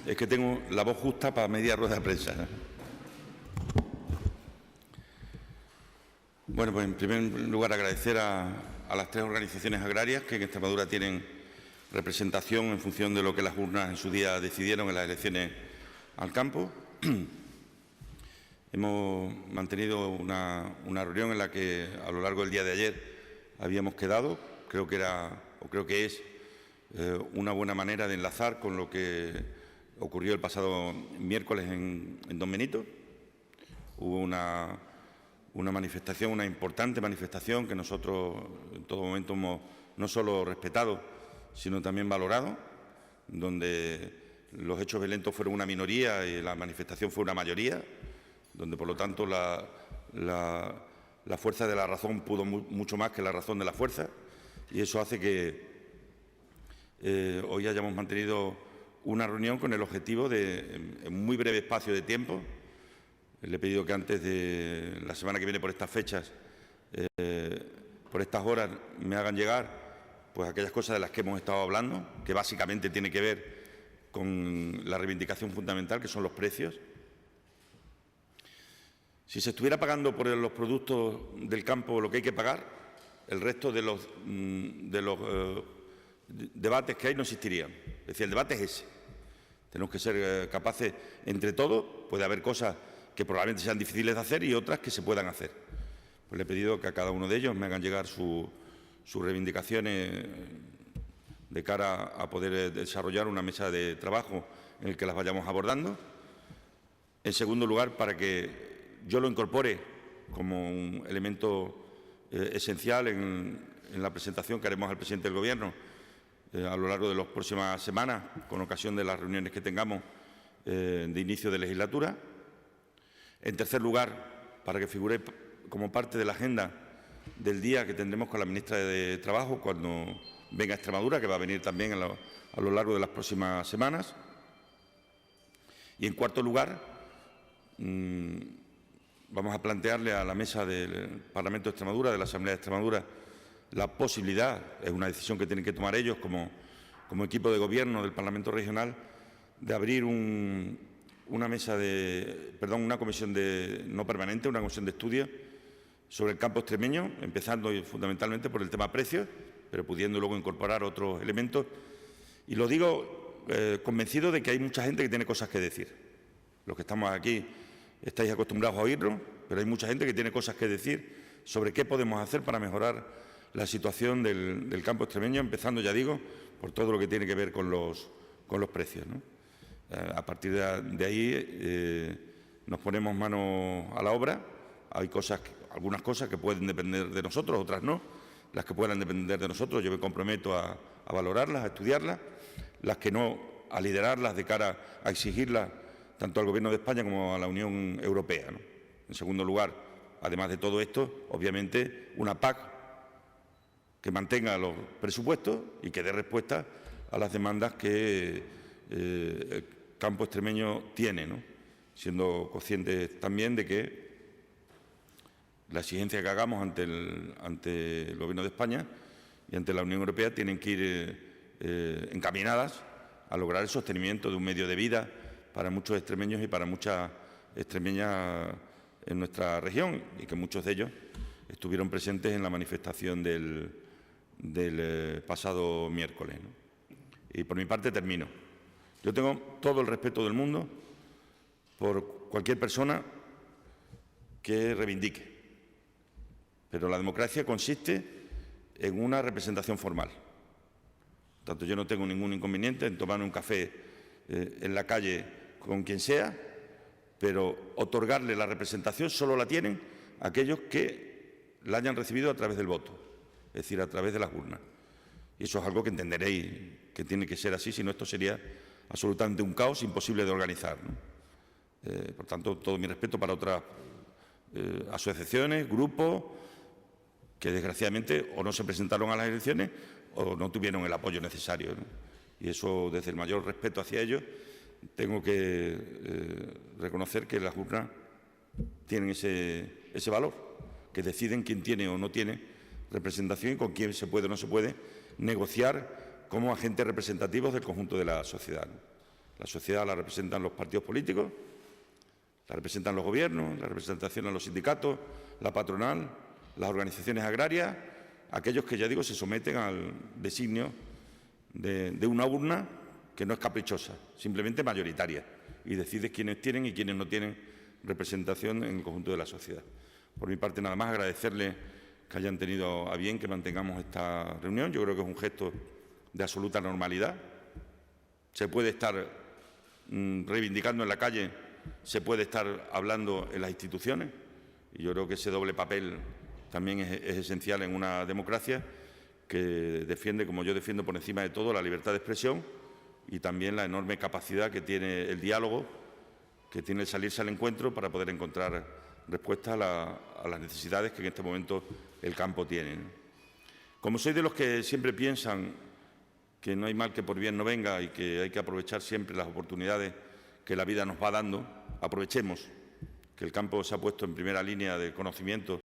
Es que tengo la voz justa para media rueda de prensa. Bueno, pues en primer lugar agradecer a las tres organizaciones agrarias que en Extremadura tienen representación en función de lo que las urnas en su día decidieron en las elecciones al campo. Hemos mantenido una reunión en la que a lo largo del día de ayer habíamos quedado. Creo que es una buena manera de enlazar con lo que ocurrió el pasado miércoles en Don Benito. Hubo una manifestación, una importante manifestación que nosotros en todo momento hemos no solo respetado, sino también valorado, donde los hechos violentos fueron una minoría y la manifestación fue una mayoría, donde por lo tanto la fuerza de la razón pudo mucho más que la razón de la fuerza, y eso hace que hoy hayamos mantenido una reunión con el objetivo de, en muy breve espacio de tiempo, le he pedido que antes de la semana que viene, por estas fechas, por estas horas, me hagan llegar pues aquellas cosas de las que hemos estado hablando, que básicamente tiene que ver con la reivindicación fundamental, que son los precios. Si se estuviera pagando por los productos del campo lo que hay que pagar, el resto de los debates que hay no existirían. Es decir, el debate es ese. Tenemos que ser capaces, entre todos, puede haber cosas que probablemente sean difíciles de hacer y otras que se puedan hacer. Pues le he pedido que a cada uno de ellos me hagan llegar sus reivindicaciones de cara a poder desarrollar una mesa de trabajo en el que las vayamos abordando. En segundo lugar, para que yo lo incorpore como un elemento esencial en la presentación que haremos al presidente del Gobierno a lo largo de las próximas semanas, con ocasión de las reuniones que tengamos de inicio de legislatura. En tercer lugar, para que figure como parte de la agenda del día que tendremos con la ministra de Trabajo cuando venga a Extremadura, que va a venir también a lo largo de las próximas semanas. Y en cuarto lugar, vamos a plantearle a la mesa del Parlamento de Extremadura, de la Asamblea de Extremadura, la posibilidad, es una decisión que tienen que tomar ellos como equipo de gobierno del Parlamento Regional, de abrir una comisión no permanente, una comisión de estudio sobre el campo extremeño, empezando fundamentalmente por el tema precios, pero pudiendo luego incorporar otros elementos. Y lo digo convencido de que hay mucha gente que tiene cosas que decir. Los que estamos aquí estáis acostumbrados a oírlo, pero hay mucha gente que tiene cosas que decir sobre qué podemos hacer para mejorar la situación del campo extremeño, empezando, ya digo, por todo lo que tiene que ver con los precios, ¿no? A partir de ahí nos ponemos manos a la obra. Hay algunas cosas que pueden depender de nosotros, otras no. Las que puedan depender de nosotros yo me comprometo a valorarlas, a estudiarlas. Las que no, a liderarlas de cara a exigirlas tanto al Gobierno de España como a la Unión Europea, ¿no? En segundo lugar, además de todo esto, obviamente, una PAC que mantenga los presupuestos y que dé respuesta a las demandas que el campo extremeño tiene, ¿no? Siendo conscientes también de que la exigencia que hagamos ante el Gobierno de España y ante la Unión Europea tienen que ir encaminadas a lograr el sostenimiento de un medio de vida para muchos extremeños y para muchas extremeñas en nuestra región, y que muchos de ellos estuvieron presentes en la manifestación del pasado miércoles, ¿no? Y por mi parte termino. Yo tengo todo el respeto del mundo por cualquier persona que reivindique, pero la democracia consiste en una representación formal. Por tanto, yo no tengo ningún inconveniente en tomarme un café en la calle con quien sea, pero otorgarle la representación solo la tienen aquellos que la hayan recibido a través del voto, es decir, a través de las urnas. Y eso es algo que entenderéis que tiene que ser así, si no esto sería absolutamente un caos imposible de organizar, ¿no? Por tanto, todo mi respeto para otras asociaciones, grupos, que desgraciadamente o no se presentaron a las elecciones o no tuvieron el apoyo necesario, ¿no? Y eso, desde el mayor respeto hacia ellos, tengo que reconocer que las urnas tienen ese valor, que deciden quién tiene o no tiene representación y con quién se puede o no se puede negociar como agentes representativos del conjunto de la sociedad, ¿no? La sociedad la representan los partidos políticos, la representan los gobiernos, la representación de los sindicatos, la patronal, las organizaciones agrarias, aquellos que, ya digo, se someten al designio de una urna que no es caprichosa, simplemente mayoritaria, y decide quiénes tienen y quiénes no tienen representación en el conjunto de la sociedad. Por mi parte, nada más, agradecerles que hayan tenido a bien que mantengamos esta reunión. Yo creo que es un gesto de absoluta normalidad. Se puede estar reivindicando en la calle, se puede estar hablando en las instituciones, y yo creo que ese doble papel también es esencial en una democracia que defiende, como yo defiendo por encima de todo, la libertad de expresión y también la enorme capacidad que tiene el diálogo, que tiene el salirse al encuentro para poder encontrar respuestas a las necesidades que en este momento el campo tiene. Como soy de los que siempre piensan que no hay mal que por bien no venga y que hay que aprovechar siempre las oportunidades que la vida nos va dando, aprovechemos que el campo se ha puesto en primera línea de conocimiento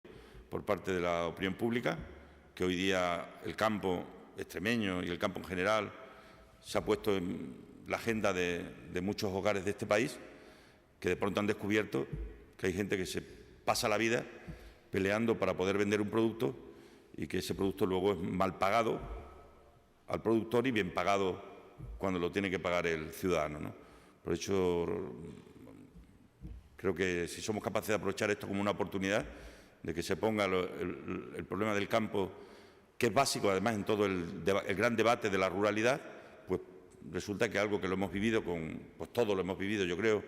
por parte de la opinión pública, que hoy día el campo extremeño y el campo en general se ha puesto en la agenda de muchos hogares de este país, que de pronto han descubierto que hay gente que se pasa la vida peleando para poder vender un producto y que ese producto luego es mal pagado al productor y bien pagado cuando lo tiene que pagar el ciudadano, ¿no? Por eso creo que si somos capaces de aprovechar esto como una oportunidad de que se ponga el problema del campo, que es básico además en todo el gran debate de la ruralidad, pues resulta que algo que lo hemos vivido pues todos lo hemos vivido, yo creo,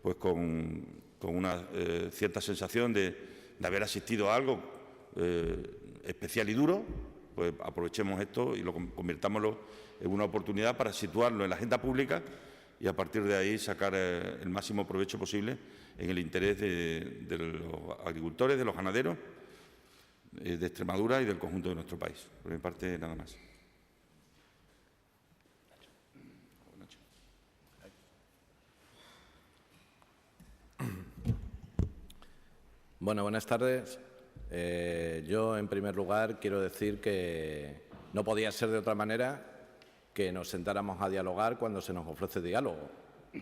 pues con una cierta sensación de haber asistido a algo especial y duro, pues aprovechemos esto y convirtámoslo en una oportunidad para situarlo en la agenda pública y a partir de ahí sacar el máximo provecho posible en el interés de los agricultores, de los ganaderos de Extremadura y del conjunto de nuestro país. Por mi parte, nada más. Bueno, buenas tardes. Yo, en primer lugar, quiero decir que no podía ser de otra manera que nos sentáramos a dialogar cuando se nos ofrece diálogo. No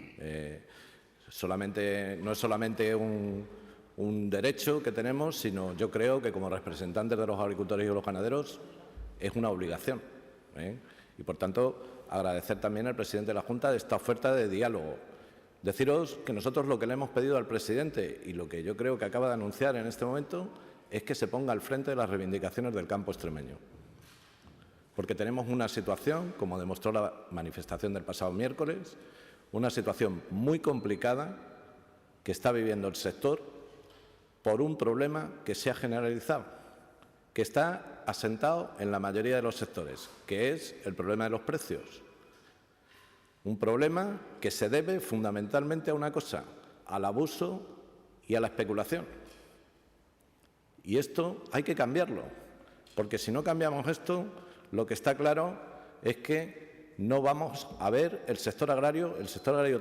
es solamente un derecho que tenemos, sino yo creo que como representantes de los agricultores y de los ganaderos es una obligación. Y, por tanto, agradecer también al presidente de la Junta de esta oferta de diálogo. Deciros que nosotros lo que le hemos pedido al presidente y lo que yo creo que acaba de anunciar en este momento es que se ponga al frente de las reivindicaciones del campo extremeño. Porque tenemos una situación, como demostró la manifestación del pasado miércoles, una situación muy complicada que está viviendo el sector por un problema que se ha generalizado, que está asentado en la mayoría de los sectores, que es el problema de los precios. Un problema que se debe fundamentalmente a una cosa, al abuso y a la especulación. Y esto hay que cambiarlo, porque si no cambiamos esto, lo que está claro es que no vamos a ver el sector agrario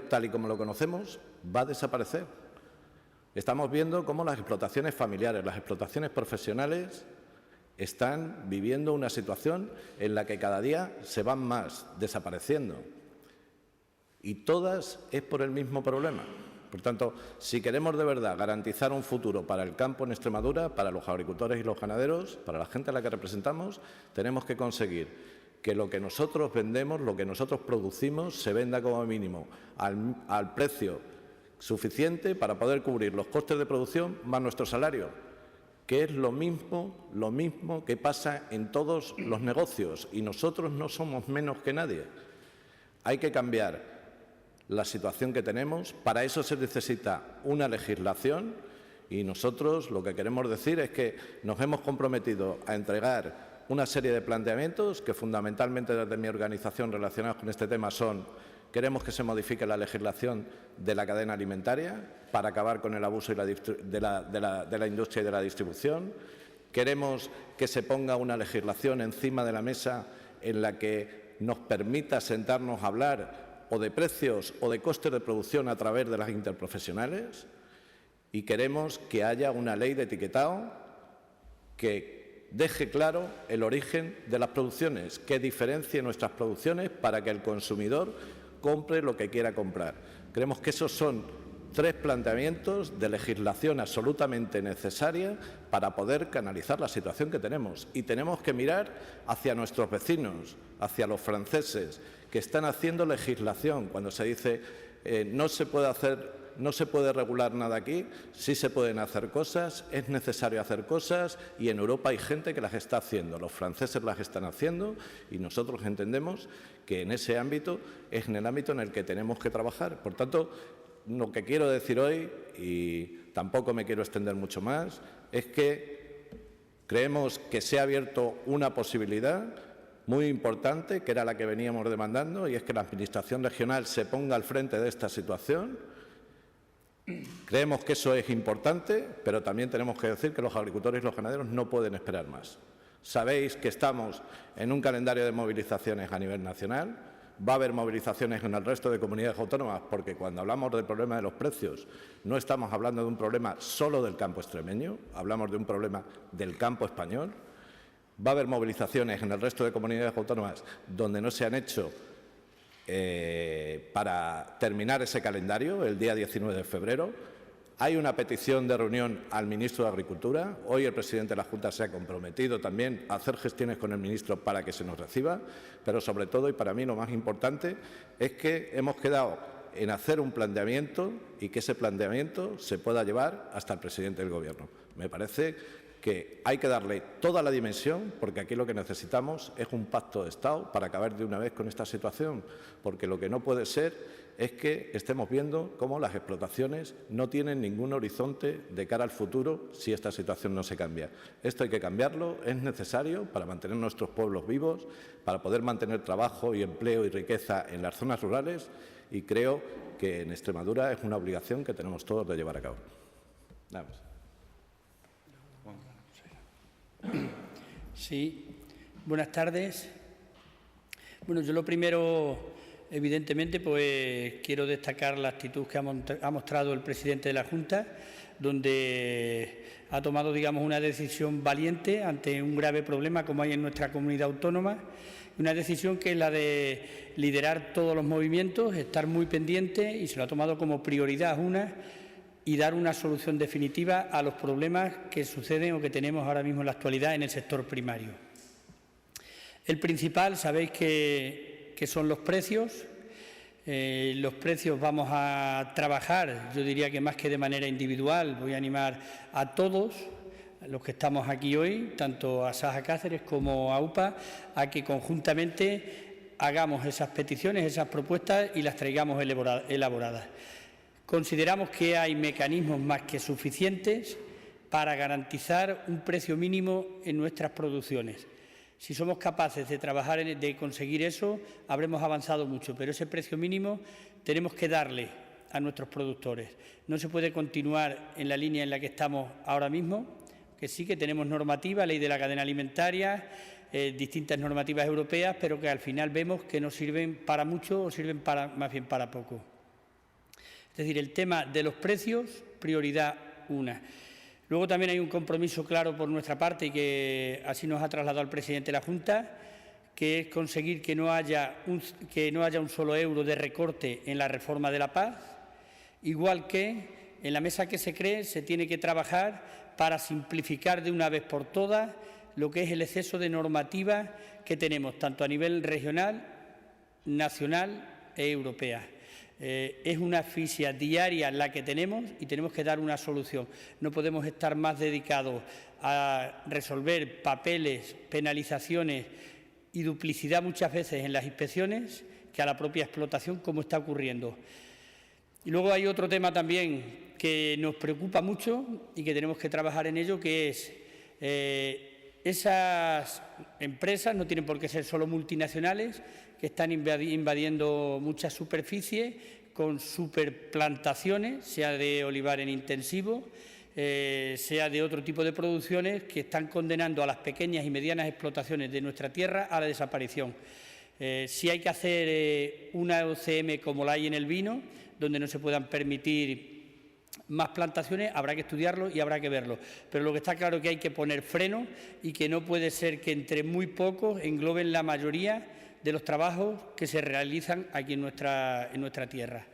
tal y como lo conocemos va a desaparecer. Estamos viendo cómo las explotaciones familiares, las explotaciones profesionales están viviendo una situación en la que cada día se van más desapareciendo. Y todas es por el mismo problema. Por tanto, si queremos de verdad garantizar un futuro para el campo en Extremadura, para los agricultores y los ganaderos, para la gente a la que representamos, tenemos que conseguir que lo que nosotros vendemos, lo que nosotros producimos, se venda como mínimo al precio suficiente para poder cubrir los costes de producción más nuestro salario, que es lo mismo que pasa en todos los negocios, y nosotros no somos menos que nadie. Hay que cambiar la situación que tenemos. Para eso se necesita una legislación y nosotros lo que queremos decir es que nos hemos comprometido a entregar una serie de planteamientos que fundamentalmente desde mi organización relacionados con este tema son: queremos que se modifique la legislación de la cadena alimentaria para acabar con el abuso de la industria y de la distribución. Queremos que se ponga una legislación encima de la mesa en la que nos permita sentarnos a hablar o de precios o de costes de producción a través de las interprofesionales, y queremos que haya una ley de etiquetado que deje claro el origen de las producciones, que diferencie nuestras producciones para que el consumidor compre lo que quiera comprar. Creemos que esos son 3 planteamientos de legislación absolutamente necesaria para poder canalizar la situación que tenemos. Y tenemos que mirar hacia nuestros vecinos, hacia los franceses, que están haciendo legislación. Cuando se dice no se puede regular nada aquí, sí se pueden hacer cosas, es necesario hacer cosas y en Europa hay gente que las está haciendo. Los franceses las están haciendo y nosotros entendemos que en ese ámbito es en el ámbito en el que tenemos que trabajar. Por tanto, lo que quiero decir hoy, y tampoco me quiero extender mucho más, es que creemos que se ha abierto una posibilidad muy importante, que era la que veníamos demandando, y es que la Administración regional se ponga al frente de esta situación. Creemos que eso es importante, pero también tenemos que decir que los agricultores y los ganaderos no pueden esperar más. Sabéis que estamos en un calendario de movilizaciones a nivel nacional. Va a haber movilizaciones en el resto de comunidades autónomas, porque cuando hablamos del problema de los precios no estamos hablando de un problema solo del campo extremeño, hablamos de un problema del campo español. Va a haber movilizaciones en el resto de comunidades autónomas donde no se han hecho para terminar ese calendario, el día 19 de febrero. Hay una petición de reunión al ministro de Agricultura. Hoy el presidente de la Junta se ha comprometido también a hacer gestiones con el ministro para que se nos reciba, pero sobre todo, y para mí lo más importante, es que hemos quedado en hacer un planteamiento y que ese planteamiento se pueda llevar hasta el presidente del Gobierno. Me parece que hay que darle toda la dimensión, porque aquí lo que necesitamos es un pacto de Estado para acabar de una vez con esta situación, porque lo que no puede ser es que estemos viendo cómo las explotaciones no tienen ningún horizonte de cara al futuro si esta situación no se cambia. Esto hay que cambiarlo, es necesario para mantener nuestros pueblos vivos, para poder mantener trabajo y empleo y riqueza en las zonas rurales, y creo que en Extremadura es una obligación que tenemos todos de llevar a cabo. Nada más. Sí, buenas tardes. Bueno, yo lo primero, evidentemente, pues quiero destacar la actitud que ha mostrado el presidente de la Junta, donde ha tomado, digamos, una decisión valiente ante un grave problema como hay en nuestra comunidad autónoma, una decisión que es la de liderar todos los movimientos, estar muy pendiente, y se lo ha tomado como prioridad y dar una solución definitiva a los problemas que suceden o que tenemos ahora mismo en la actualidad en el sector primario. El principal, sabéis que son los precios. Los precios vamos a trabajar, yo diría que más que de manera individual, voy a animar a todos los que estamos aquí hoy, tanto a Saja Cáceres como a UPA, a que conjuntamente hagamos esas peticiones, esas propuestas y las traigamos elaboradas. Consideramos que hay mecanismos más que suficientes para garantizar un precio mínimo en nuestras producciones. Si somos capaces de trabajar, de conseguir eso, habremos avanzado mucho, pero ese precio mínimo tenemos que darle a nuestros productores. No se puede continuar en la línea en la que estamos ahora mismo, que sí que tenemos normativa, ley de la cadena alimentaria, distintas normativas europeas, pero que al final vemos que no sirven para mucho o sirven más bien para poco. Es decir, el tema de los precios, prioridad una. Luego también hay un compromiso claro por nuestra parte y que así nos ha trasladado el presidente de la Junta, que es conseguir que no haya un solo euro de recorte en la reforma de la PAC, igual que en la mesa que se cree se tiene que trabajar para simplificar de una vez por todas lo que es el exceso de normativa que tenemos, tanto a nivel regional, nacional e europea. Es una asfixia diaria la que tenemos y tenemos que dar una solución. No podemos estar más dedicados a resolver papeles, penalizaciones y duplicidad muchas veces en las inspecciones que a la propia explotación, como está ocurriendo. Y luego hay otro tema también que nos preocupa mucho y que tenemos que trabajar en ello, que es esas empresas, no tienen por qué ser solo multinacionales, que están invadiendo muchas superficies con superplantaciones, sea de olivar en intensivo, sea de otro tipo de producciones, que están condenando a las pequeñas y medianas explotaciones de nuestra tierra a la desaparición. Si hay que hacer una OCM como la hay en el vino, donde no se puedan permitir más plantaciones, habrá que estudiarlo y habrá que verlo. Pero lo que está claro es que hay que poner freno y que no puede ser que entre muy pocos engloben la mayoría de los trabajos que se realizan aquí en nuestra tierra.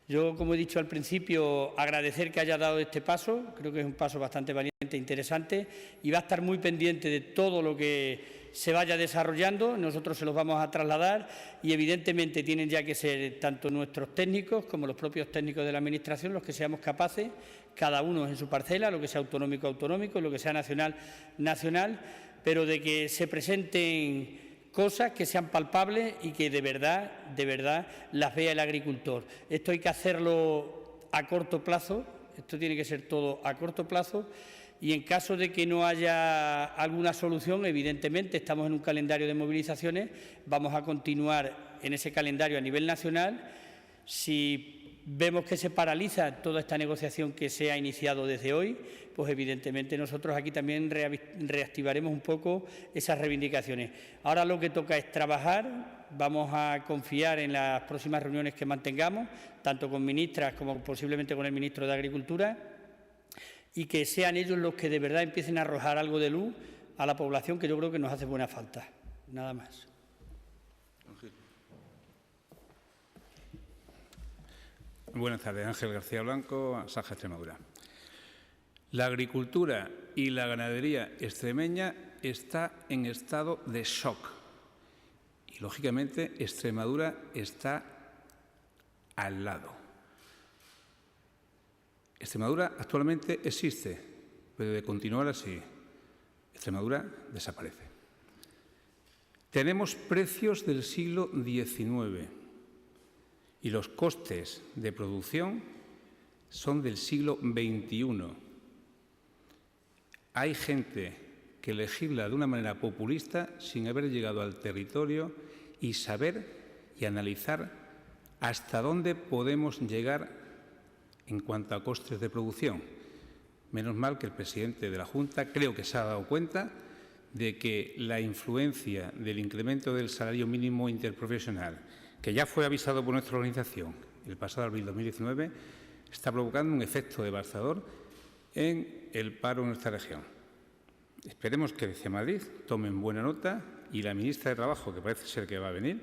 Yo, como he dicho al principio, agradecer que haya dado este paso, creo que es un paso bastante valiente e interesante, y va a estar muy pendiente de todo lo que se vaya desarrollando. Nosotros se los vamos a trasladar y, evidentemente, tienen ya que ser tanto nuestros técnicos como los propios técnicos de la Administración los que seamos capaces, cada uno en su parcela, lo que sea autonómico, autonómico, lo que sea nacional, nacional, pero de que se presenten cosas que sean palpables y que de verdad las vea el agricultor. Esto hay que hacerlo a corto plazo, esto tiene que ser todo a corto plazo, y en caso de que no haya alguna solución, evidentemente estamos en un calendario de movilizaciones, vamos a continuar en ese calendario a nivel nacional. Si vemos que se paraliza toda esta negociación que se ha iniciado desde hoy, pues evidentemente nosotros aquí también reactivaremos un poco esas reivindicaciones. Ahora lo que toca es trabajar, vamos a confiar en las próximas reuniones que mantengamos, tanto con ministras como posiblemente con el ministro de Agricultura, y que sean ellos los que de verdad empiecen a arrojar algo de luz a la población, que yo creo que nos hace buena falta. Nada más. Buenas tardes, Ángel García Blanco, Saja, Extremadura. La agricultura y la ganadería extremeña está en estado de shock y, lógicamente, Extremadura está al lado. Extremadura actualmente existe, pero de continuar así, Extremadura desaparece. Tenemos precios del siglo XIX y los costes de producción son del siglo XXI. Hay gente que legisla de una manera populista sin haber llegado al territorio y saber y analizar hasta dónde podemos llegar en cuanto a costes de producción. Menos mal que el presidente de la Junta creo que se ha dado cuenta de que la influencia del incremento del salario mínimo interprofesional, que ya fue avisado por nuestra organización el pasado abril de 2019, está provocando un efecto devastador en el paro en nuestra región. Esperemos que desde Madrid tomen buena nota y la ministra de Trabajo, que parece ser que va a venir,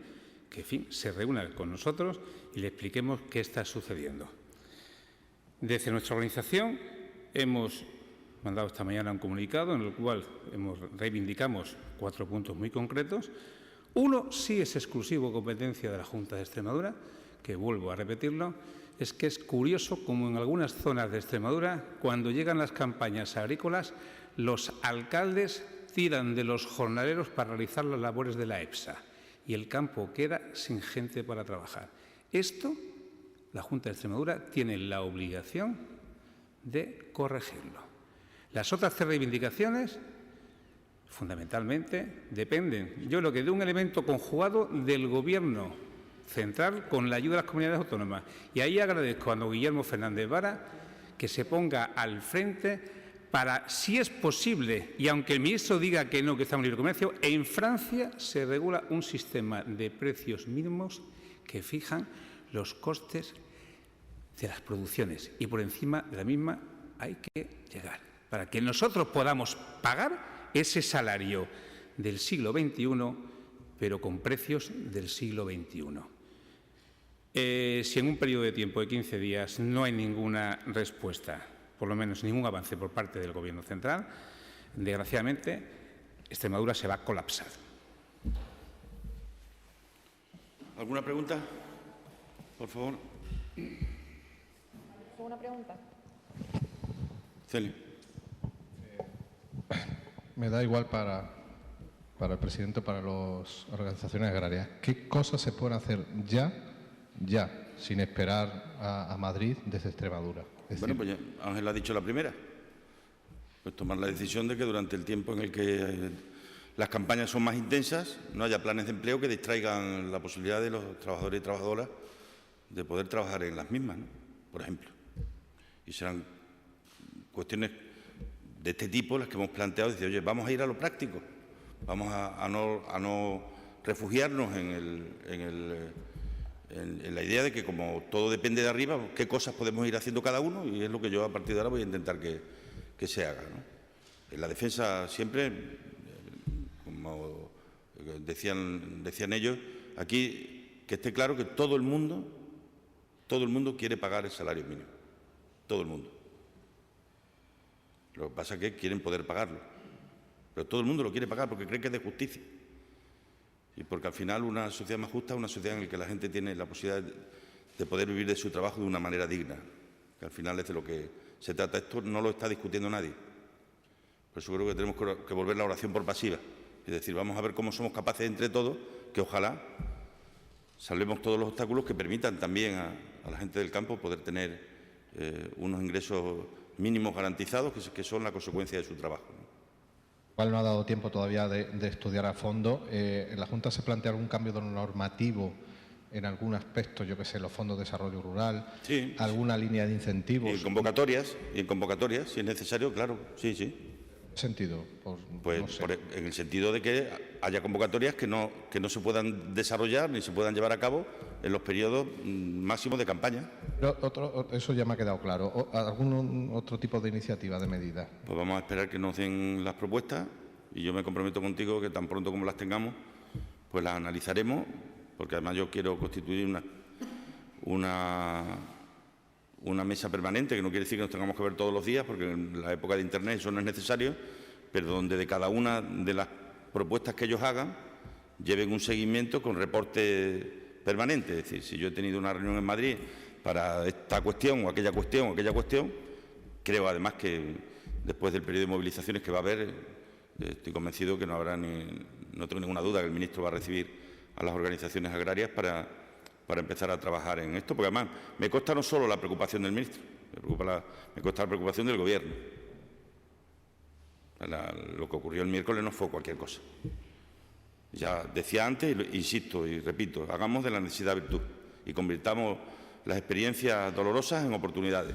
que en fin, se reúna con nosotros y le expliquemos qué está sucediendo. Desde nuestra organización hemos mandado esta mañana un comunicado en el cual reivindicamos 4 puntos muy concretos. Uno sí es exclusivo competencia de la Junta de Extremadura, que vuelvo a repetirlo, es que es curioso como en algunas zonas de Extremadura, cuando llegan las campañas agrícolas, los alcaldes tiran de los jornaleros para realizar las labores de la EPSA y el campo queda sin gente para trabajar. Esto, la Junta de Extremadura tiene la obligación de corregirlo. Las otras 3 reivindicaciones, fundamentalmente, dependen, yo creo que de un elemento conjugado del Gobierno central con la ayuda de las comunidades autónomas. Y ahí agradezco a don Guillermo Fernández Vara que se ponga al frente para, si es posible, y aunque el ministro diga que no, que estamos en libre comercio, en Francia se regula un sistema de precios mínimos que fijan los costes de las producciones y por encima de la misma hay que llegar para que nosotros podamos pagar ese salario del siglo XXI, pero con precios del siglo XXI. Si en un periodo de tiempo de 15 días no hay ninguna respuesta, por lo menos ningún avance por parte del Gobierno central, desgraciadamente Extremadura se va a colapsar. ¿Alguna pregunta? Por favor. ¿Alguna pregunta? Celio. Me da igual para el presidente, para las organizaciones agrarias. ¿Qué cosas se pueden hacer ya, sin esperar a Madrid desde Extremadura? Bueno, pues ya Ángel ha dicho la primera. Pues tomar la decisión de que durante el tiempo en el que las campañas son más intensas, no haya planes de empleo que distraigan la posibilidad de los trabajadores y trabajadoras de poder trabajar en las mismas, ¿no? Por ejemplo. Y serán cuestiones de este tipo las que hemos planteado, decir, oye, vamos a ir a lo práctico, vamos a no refugiarnos en la idea de que como todo depende de arriba, qué cosas podemos ir haciendo cada uno, y es lo que yo a partir de ahora voy a intentar que se haga, ¿no? En la defensa siempre, como decían ellos, aquí que esté claro que todo el mundo quiere pagar el salario mínimo. Todo el mundo. Lo que pasa es que quieren poder pagarlo. Pero todo el mundo lo quiere pagar porque cree que es de justicia. Y porque al final una sociedad más justa es una sociedad en la que la gente tiene la posibilidad de poder vivir de su trabajo de una manera digna. Que al final es de lo que se trata. Esto no lo está discutiendo nadie. Por eso creo que tenemos que volver la oración por pasiva. Es decir, vamos a ver cómo somos capaces entre todos, que ojalá salvemos todos los obstáculos que permitan también a la gente del campo poder tener unos ingresos mínimos garantizados que son la consecuencia de su trabajo. Igual no ha dado tiempo todavía de estudiar a fondo. ¿En la Junta se plantea algún cambio normativo en algún aspecto, yo que sé, los fondos de desarrollo rural, sí, alguna línea de incentivos? Y en convocatorias, si es necesario, claro, sí. ¿En qué sentido? Pues no sé. En el sentido de que haya convocatorias que no se puedan desarrollar ni se puedan llevar a cabo en los periodos máximos de campaña. Pero eso ya me ha quedado claro. ¿Algún otro tipo de iniciativa, de medida? Pues vamos a esperar que nos den las propuestas y yo me comprometo contigo que tan pronto como las tengamos, pues las analizaremos, porque además yo quiero constituir una mesa permanente, que no quiere decir que nos tengamos que ver todos los días, porque en la época de Internet eso no es necesario, pero donde de cada una de las propuestas que ellos hagan lleven un seguimiento con reporte permanente. Es decir, si yo he tenido una reunión en Madrid para esta cuestión o aquella cuestión, creo además que después del periodo de movilizaciones que va a haber, estoy convencido que no tengo ninguna duda que el ministro va a recibir a las organizaciones agrarias para empezar a trabajar en esto, porque además me consta no solo la preocupación del ministro, me consta la preocupación del Gobierno. Lo que ocurrió el miércoles no fue cualquier cosa. Ya decía antes, insisto y repito, hagamos de la necesidad virtud y convirtamos las experiencias dolorosas en oportunidades.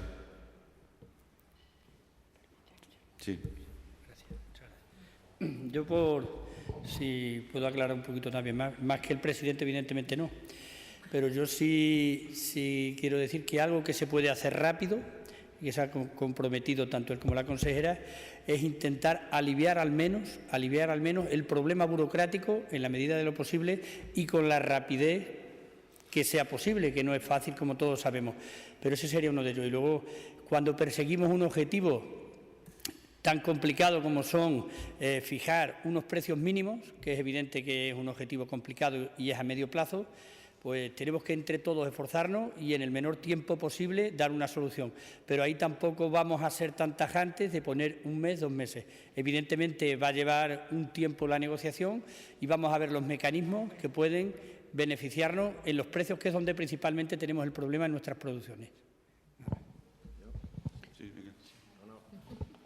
Sí. Gracias. Yo si puedo aclarar un poquito también, más que el presidente evidentemente no, pero yo sí quiero decir que algo que se puede hacer rápido, y que se ha comprometido tanto él como la consejera, es intentar aliviar al menos el problema burocrático en la medida de lo posible y con la rapidez que sea posible, que no es fácil como todos sabemos, pero ese sería uno de ellos. Y luego, cuando perseguimos un objetivo tan complicado como son fijar unos precios mínimos, que es evidente que es un objetivo complicado y es a medio plazo, pues tenemos que entre todos esforzarnos y en el menor tiempo posible dar una solución. Pero ahí tampoco vamos a ser tan tajantes de poner un mes, 2 meses. Evidentemente va a llevar un tiempo la negociación y vamos a ver los mecanismos que pueden beneficiarnos en los precios, que es donde principalmente tenemos el problema en nuestras producciones.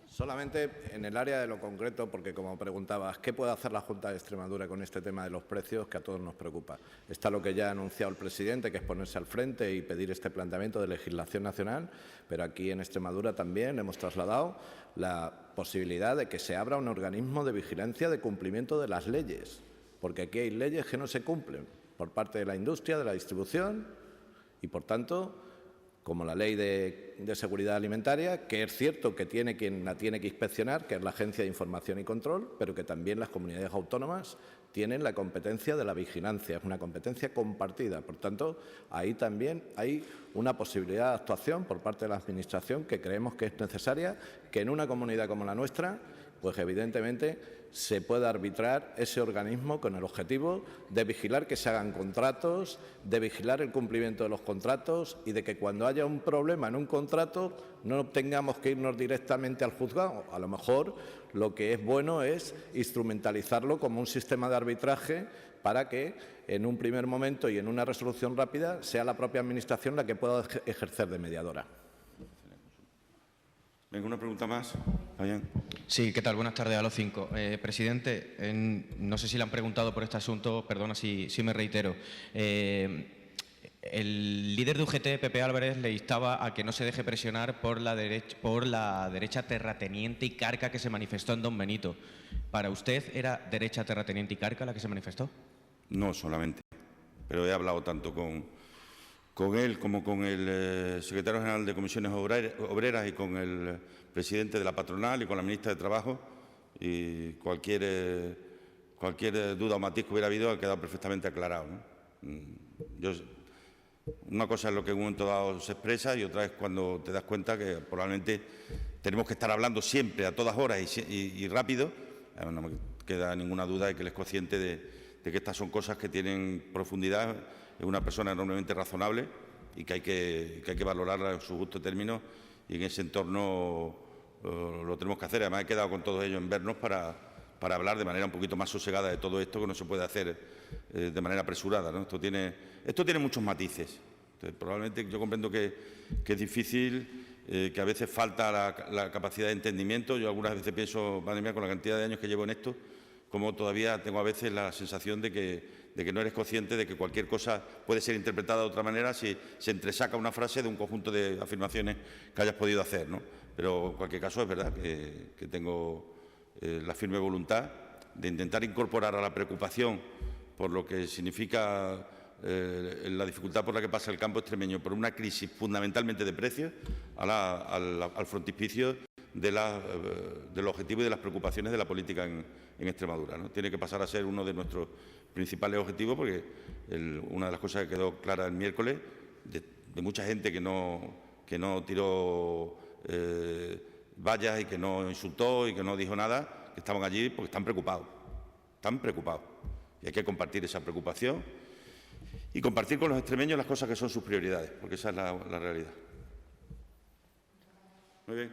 Solamente en el área de lo concreto, porque como preguntabas, ¿qué puede hacer la Junta de Extremadura con este tema de los precios que a todos nos preocupa? Está lo que ya ha anunciado el presidente, que es ponerse al frente y pedir este planteamiento de legislación nacional, pero aquí en Extremadura también hemos trasladado la posibilidad de que se abra un organismo de vigilancia de cumplimiento de las leyes, porque aquí hay leyes que no se cumplen por parte de la industria, de la distribución y, por tanto, como la Ley de Seguridad Alimentaria, que es cierto que tiene quien la tiene que inspeccionar, que es la Agencia de Información y Control, pero que también las comunidades autónomas tienen la competencia de la vigilancia, es una competencia compartida. Por tanto, ahí también hay una posibilidad de actuación por parte de la Administración que creemos que es necesaria, que en una comunidad como la nuestra, pues evidentemente se puede arbitrar ese organismo con el objetivo de vigilar que se hagan contratos, de vigilar el cumplimiento de los contratos y de que cuando haya un problema en un contrato no tengamos que irnos directamente al juzgado. A lo mejor lo que es bueno es instrumentalizarlo como un sistema de arbitraje para que en un primer momento y en una resolución rápida sea la propia Administración la que pueda ejercer de mediadora. Venga, una pregunta más. Fabián. Sí, ¿qué tal? Buenas tardes a los 5. Presidente, no sé si le han preguntado por este asunto, perdona si me reitero. El líder de UGT, Pepe Álvarez, le instaba a que no se deje presionar por la derecha terrateniente y carca que se manifestó en Don Benito. ¿Para usted era derecha terrateniente y carca la que se manifestó? No solamente, pero he hablado tanto con él como con el secretario general de Comisiones Obreras y con el presidente de la patronal y con la ministra de Trabajo, y cualquier cualquier duda o matiz que hubiera habido ha quedado perfectamente aclarado, ¿no? Una cosa es lo que en un momento dado se expresa y otra es cuando te das cuenta que probablemente tenemos que estar hablando siempre, a todas horas y rápido. No me queda ninguna duda de que él es consciente de que estas son cosas que tienen profundidad. Es una persona enormemente razonable y que hay que valorarla en su justo término, y en ese entorno lo tenemos que hacer. Además, he quedado con todos ellos en vernos para hablar de manera un poquito más sosegada de todo esto, que no se puede hacer de manera apresurada, ¿no? Esto tiene muchos matices. Entonces, probablemente yo comprendo que es difícil, que a veces falta la capacidad de entendimiento. Yo algunas veces pienso, madre mía, con la cantidad de años que llevo en esto, como todavía tengo a veces la sensación de que no eres consciente de que cualquier cosa puede ser interpretada de otra manera si se entresaca una frase de un conjunto de afirmaciones que hayas podido hacer, ¿no? Pero en cualquier caso es verdad que tengo la firme voluntad de intentar incorporar a la preocupación por lo que significa la dificultad por la que pasa el campo extremeño, por una crisis fundamentalmente de precios, al frontispicio del objetivo y de las preocupaciones de la política en Extremadura, ¿no? Tiene que pasar a ser uno de nuestros principales objetivos, porque una de las cosas que quedó clara el miércoles, de mucha gente que no tiró vallas y que no insultó y que no dijo nada, que estaban allí porque están preocupados. Y hay que compartir esa preocupación y compartir con los extremeños las cosas que son sus prioridades, porque esa es la realidad. Muy bien.